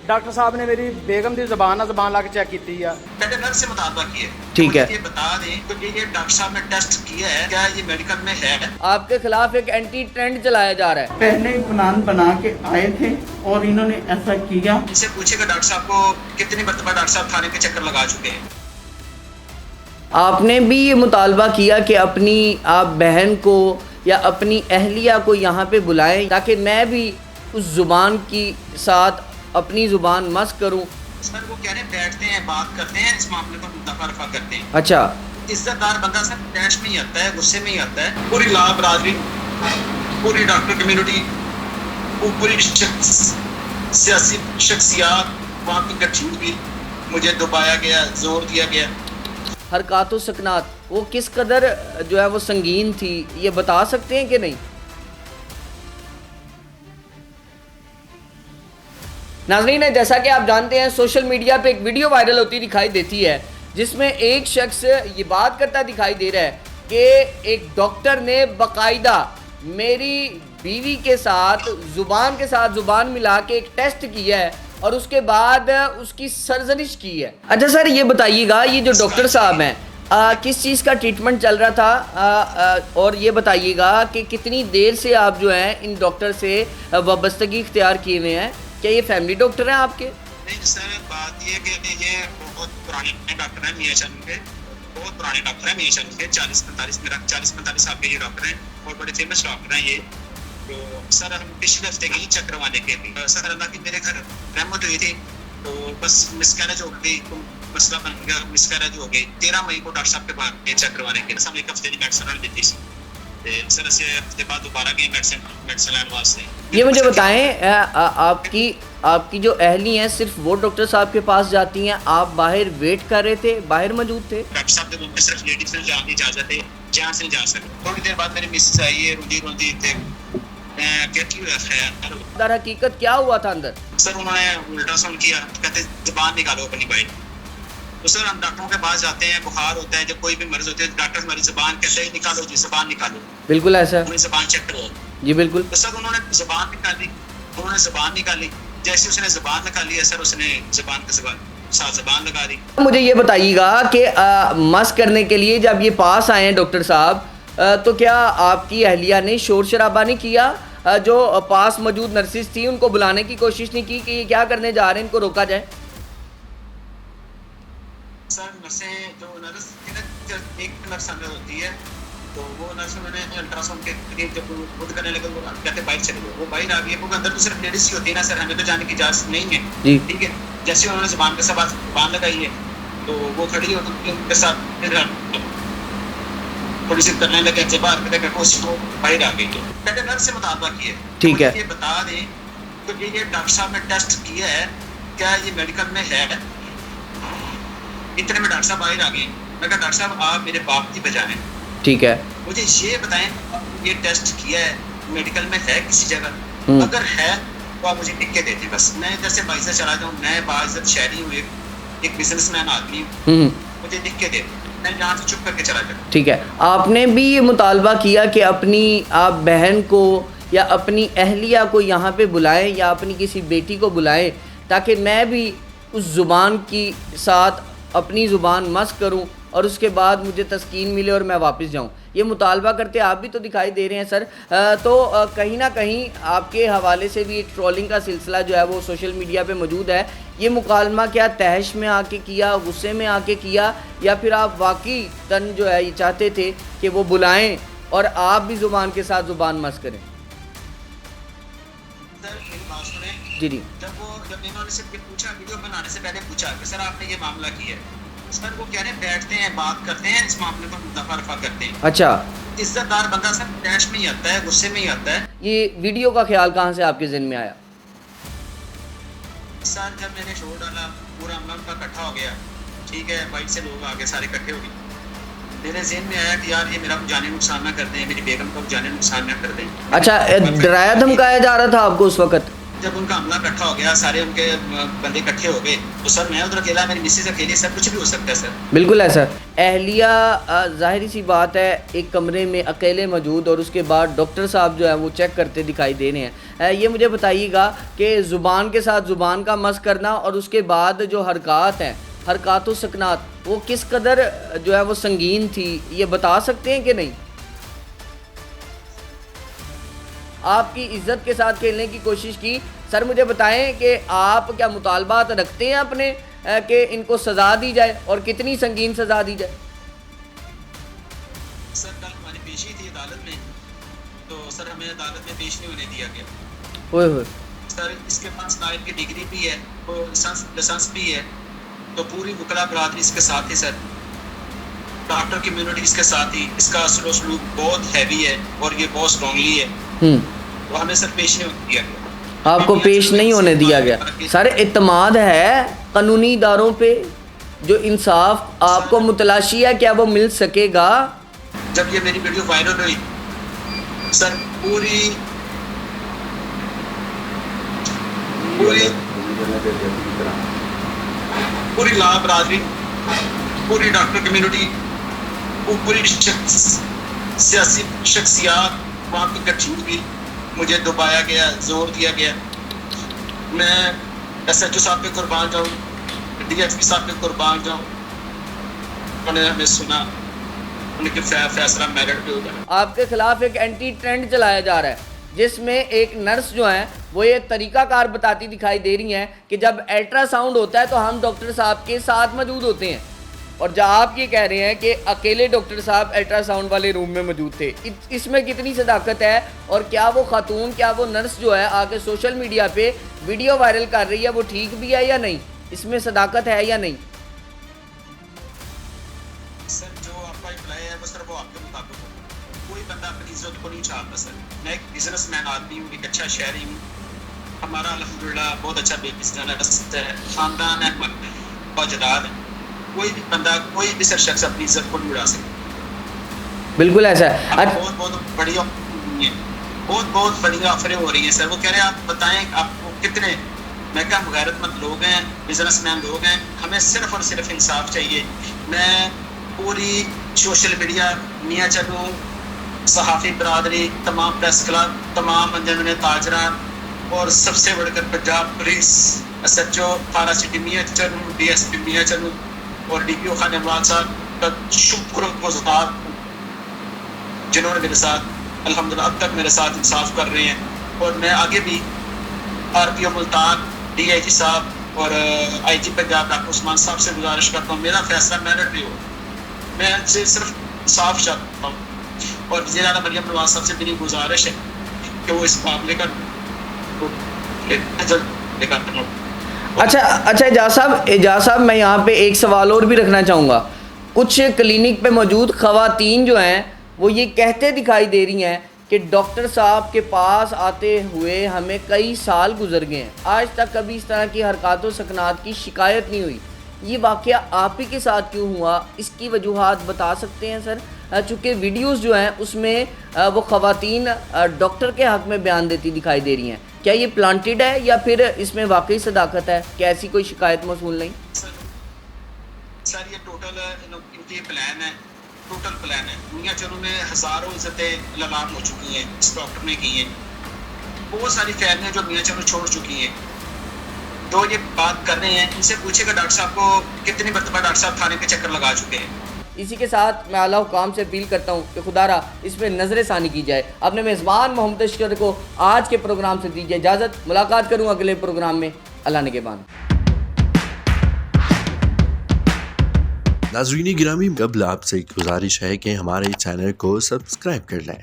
Doctor साहब ने मेरी बेगम की जबान ला के चेक की है। पहले नर्स से मुतालबा किया। ठीक है, ये बता दें तो ये डॉक्टर साहब ने टेस्ट किया है, क्या ये मेडिकल में है? आपके खिलाफ एक एंटी ट्रेंड चलाया जा रहा है। पहले ही प्लान बना के आए थे और इन्होंने ऐसा किया। इनसे पूछेगा डॉक्टर साहब को कितनी मरतबा डॉक्टर साहब थाने के चक्कर लगा चुके हैं। आपने भी ये मुतालबा किया कि अपनी आप बहन को या अपनी अहलिया को यहाँ पे बुलाएं ताकि मैं भी उस ज़ुबान की साथ अपनी ज़ुबान मस करूं। सर वो कह रहे बैठते हैं, बात करते हैं, इस मामले को दफा रफा करते हैं। अच्छा, इज्जतदार बंदा सर डैश में ही आता है, गुस्से में ही आता है। पूरी लॉ बरादरी, पूरी डॉक्टर कम्युनिटी, पूरी सियासी शख्सियात वहाँ की इकट्ठी हुई, मुझे दबाया गया, जोर दिया गया। हरकत व सकनात वो किस कदर जो है वो संगीन थी, ये बता सकते हैं कि नहीं? नाज़रीन, जैसा कि आप जानते हैं सोशल मीडिया पे एक वीडियो वायरल होती दिखाई देती है जिसमें एक शख्स ये बात करता दिखाई दे रहा है कि एक डॉक्टर ने बाकायदा मेरी बीवी के साथ ज़ुबान मिला के एक टेस्ट किया है और उसके बाद उसकी सर्जरिश की है। अच्छा सर, ये बताइएगा ये जो डॉक्टर साहब हैं किस चीज़ का ट्रीटमेंट चल रहा था और ये बताइएगा कि कितनी देर से आप जो हैं इन डॉक्टर से वाबस्तगी इख्तियार किए हुए हैं? क्या ये फैमिली डॉक्टर हैं आपके? नहीं सर, बात ये कि ये बहुत पुराने डॉक्टर हैं, मियां चांद के बहुत पुराने डॉक्टर हैं, मियां चांद के 40-45 साल के ये डॉक्टर हैं और बड़े फेमस डॉक्टर हैं ये। तो सर हम पिछले हफ्ते गए चेक करवाने के लिए, सर अल्लाह की मेरे घर रहमत हुई थी तो बस मिसकैरेज हो गई, तो मसला बन गया, मिसकैरेज हो गई। 13 मई को डॉक्टर साहब के पास चेक करवाने के लिए सामने एक हफ्ते की मेडिसिन दी थी सर, ऐसे हफ्ते बाद दोबारा गए मेडिसिन लेने वास्ते। ये मुझे बताएं आपकी जो अहली हैं सिर्फ वो डॉक्टर साहब के पास जाती हैं, आप बाहर वेट कर रहे थे, बाहर मौजूद थे? डॉक्टर साहब के रूम में सिर्फ लेडीज से जाने की इजाजत है, जहाँ से जा सकते। थोड़ी देर बाद मेरी मिसेस आई है, रोंदी थे, दर हकीकत क्या हुआ था अंदर? सर उन्होंने अल्ट्रासाउंड किया, कहते जुबान निकालो अपनी बाइट। तो सर हम डॉक्टरों के पास जाते हैं, बुखार होता है, जब कोई भी मर्ज होते हैं डॉक्टर हमारी जुबान कहते हैं निकालो जी, जुबान निकालो। बिल्कुल ऐसा, उन्हें जुबान चेक करो जी बिल्कुल। तो सर उन्होंने जुबान निकाली, जैसे उसने जुबान निकाली है सर, उसने जुबान के साथ जुबान लगा दी। मुझे ये बताइएगा कि मस करने के लिए जब ये पास आए हैं डॉक्टर साहब तो क्या आपकी अहलिया ने शोर शराबा नहीं किया? जो पास मौजूद नर्सिस थी उनको बुलाने की कोशिश नहीं की कि ये क्या करने जा रहे हैं, इनको रोका जाए? सर नर्सें जो नर्स एक नर्स अंदर होती है तो वो नर्स उन्होंने अल्ट्रासाउंड के लिए जब खुद करने लगे वो कहते बाइक चले गए, वो बाइक आ गई, क्योंकि अंदर तो सिर्फ लेडीज ही होती है ना सर, हमें तो जाने की इजाजत नहीं है जी, ठीक है। जैसे उन्होंने जुबान के साथ जुबान लगाई है तो वो खड़ी होकर उनके साथ थोड़ी सी करने लगे, जब बाहर के कोशिश को बाहर आ गई। तो पहले नर्स से मुतालबा किया। ठीक है, ये बता दें तो ये डॉक्टर साहब ने टेस्ट किया है, क्या ये मेडिकल में है? इतने में डॉक्टर साहब बाहर आ गए। मैं कहा डॉक्टर साहब आप मेरे बाप की बजाय हैं, ठीक है, मुझे ये बताएं ये टेस्ट किया है मेडिकल में है किसी जगह? अगर है तो आप मुझे लिख के दे दें बस। मैं इधर से बाइज़ चला जाऊँ, मैं बाइज़्ज़त शहरी हूँ, एक बिजनेसमैन आदमी हूँ, मुझे लिख के दे, मैं यहाँ से चुप करके चला जाऊँ। ठीक है, आपने भी ये मुतालबा किया कि अपनी आप बहन को या अपनी अहलिया को यहाँ पे बुलाएं या अपनी किसी बेटी को बुलाएं ताकि मैं भी उस ज़ुबान की साथ अपनी ज़ुबान मस करूं और उसके बाद मुझे तस्कीन मिले और मैं वापस जाऊं। ये मुतालबा करते आप भी तो दिखाई दे रहे हैं सर। तो कहीं ना कहीं आपके हवाले से भी एक ट्रोलिंग का सिलसिला जो है वो सोशल मीडिया पे मौजूद है। ये मुकालमा क्या तहश में आके किया, गुस्से में आके किया, या फिर आप वाकई तन जो है ये चाहते थे कि वो बुलाएं और आप भी ज़ुबान के साथ ज़ुबान मस करें? जी जी, जब इन्होंने से पूछा, वीडियो बनाने से पहले पूछा कि सर आपने ये मामला किया है, सर वो कह रहे बैठते हैं, बात करते हैं, इस मामले को दफा रफा करते हैं। अच्छा, इज्जतदार बंदा सर डैश में ही आता है, गुस्से में ही आता है। ये वीडियो का ख्याल कहाँ से आपके ज़हन में आया? सर जब मैंने शो डाला पूरा अमला उनका इकट्ठा हो गया, ठीक है, बाइक से लोग आगे सारे इकट्ठे हो गए, मेरे ज़हन में आया कि यार ये मेरा जाने नुकसान ना कर दें, मेरी बेगम को जाने नुकसान ना कर दें। अच्छा, डराया धमकाया जा रहा था आपको उस वक्त? जब उनका हमला इकट्ठा हो गया, सारे उनके बंदे इकट्ठे हो गए, तो सर मैं उधर अकेला, मेरी मिसेज अकेली, सर कुछ भी हो सकता है सर। बिल्कुल है सर। अहलिया ज़ाहिरी सी बात है एक कमरे में अकेले मौजूद, और उसके बाद डॉक्टर साहब जो है वो चेक करते दिखाई दे रहे हैं। ये मुझे बताइएगा कि ज़ुबान के साथ ज़ुबान का मस करना और उसके बाद जो हरकत हैं, हरकत व सकनात, वो किस कदर जो है वो संगीन थी, ये बता सकते हैं कि नहीं? आपकी इज्जत के साथ खेलने की कोशिश की। सर मुझे बताएं कि आप क्या मुतालबात रखते हैं अपने कि इनको सज़ा दी जाए, और कितनी संगीन सज़ा दी जाए? सर कल हमारी पेशी थी अदालत में, तो सर हमें अदालत में पेश नहीं होने दिया गया। ओए होए। सर इसके पास नायब की डिग्री भी है और लाइसेंस भी है, तो पूरी वकला बरादरी इसके साथ ही सर, डॉक्टर कम्युनिटी इसके साथ ही, इसका सलूक बहुत हैवी है और ये बहुत स्ट्रांगली है, तो हमें सर पेश नहीं होने दिया गया। आपको पेश नहीं होने दिया गया। सर इत्मीनान है कानूनी इदारों पे, जो इंसाफ आपको मुतलाशी है, क्या वो मिल सकेगा? जब ये मेरी वीडियो वायरल हुई सर, पूरी ला बरादरी, पूरी डॉक्टर कम्युनिटी, पूरी सियासी शख्सियात वहाँ पे इकट्ठी हुई, मुझे दबाया गया, जोर दिया गया। मैं SHO साहब पे कुर्बान जाऊँ, DSP साहब पे कुर्बान जाऊँ, उन्होंने हमें सुना, उनके फैसला मेरिट पे हो गया। आपके खिलाफ एक एंटी ट्रेंड चलाया जा रहा है, जिसमें एक नर्स जो है वो ये तरीकाकार बताती दिखाई दे रही हैं कि जब अल्ट्रासाउंड होता है तो हम डॉक्टर साहब के साथ मौजूद होते हैं, और जब आप ये कह रहे हैं कि अकेले डॉक्टर साहब अल्ट्रासाउंड वाले रूम में मौजूद थे, इसमें कितनी सदाकत है? और क्या वो खातून, क्या वो नर्स जो है आके सोशल मीडिया पे वीडियो वायरल कर रही है, वो ठीक भी है या नहीं? इसमें सदाकत है या नहीं? सर जो आपका एम्प्लॉय है बस सर वो आपके मुताबिक हो, कोई बंदा अपनी इज्जत को नहीं चाहता सर। मैं एक बिजनेसमैन आदमी हूँ, एक अच्छा शहरी हूँ, हमारा अल्हम्दुलिल्लाह बहुत अच्छा बिजनेस है, खानदान है, औजादाद है, कोई भी बंदा, कोई भी सर शख्स अपनी इज्जत को नहीं उड़ा सकता। बिल्कुल ऐसा है। बहुत बढ़िया, बहुत बढ़िया ऑफरें हो रही है सर। वो कह रहे हैं आप बताएं आपको कितने, मैं क्या गैरतमंद लोग हैं, बिजनेसमैन लोग हैं, हमें सिर्फ और सिर्फ इंसाफ चाहिए। मैं पूरी सोशल मीडिया, मियाँ चन्नू, सहाफ़ी बरादरी, तमाम प्रेस क्लब, तमाम अंजमन ताजरान और सबसे बढ़कर पंजाब पुलिस, SHO थाना सिटी मियाँ चन्नू, DSP मियाँ चन्नू और DPO खान इमरान साहब का शुक्रगुज़ार हूँ, जिन्होंने मेरे साथ अल्हम्दुलिल्लाह अब तक मेरे साथ इंसाफ कर रहे हैं। और मैं आगे भी RPO मुल्तान, DIG साहब और IG पंजाब डॉक्टर उस्मान साहब से गुजारिश करता हूँ, मेरा फैसला मेरिट पे हो। मैं इनसे सिर्फ इंसाफ चाहता हूँ, और वज़ीर आला मरियम नवाज साहब से मेरी गुजारिश है कि वो इस मामले का जल्द निकाल। अच्छा एजाज साहब, मैं यहाँ पे एक सवाल और भी रखना चाहूँगा। कुछ क्लिनिक पे मौजूद ख़वातीन जो हैं वो ये कहते दिखाई दे रही हैं कि डॉक्टर साहब के पास आते हुए हमें कई साल गुजर गए हैं, आज तक कभी इस तरह की हरकत व सकनात की शिकायत नहीं हुई। ये वाक़या आप ही के साथ क्यों हुआ, इसकी वजूहात बता सकते हैं सर? चूँकि वीडियोस जो हैं उसमें वो ख़वातीन डॉक्टर के हक़ में बयान देती दिखाई दे रही हैं, क्या ये प्लांटेड है या फिर इसमें वाकई सदाकत है? क्या ऐसी कोई शिकायत मौसूल नहीं? सर ये टोटल इनकी प्लान है, टोटल प्लान है। मियाँ चन्नू में हज़ारों इज्जतें ललाम हो चुकी हैं, इस डॉक्टर ने की हैं, बहुत सारी फैमिलियाँ जो मियाँ चन्नू छोड़ चुकी हैं, तो ये बात कर रहे हैं, इनसे पूछेगा डॉक्टर साहब को कितनी मरतबा डॉक्टर साहब थाने पे चक्कर लगा चुके हैं। इसी के साथ मैं आला हुकाम से अपील करता हूँ कि खुदारा इस पर नज़र सानी की जाए। अपने मेज़बान मोहम्मद अशकर को आज के प्रोग्राम से दीजिए इजाज़त। मुलाकात करूँ अगले प्रोग्राम में। अल्लाह निगहबान। नाज़रीन गिरामी, कबल आपसे एक गुजारिश है कि हमारे चैनल को सब्सक्राइब कर लें।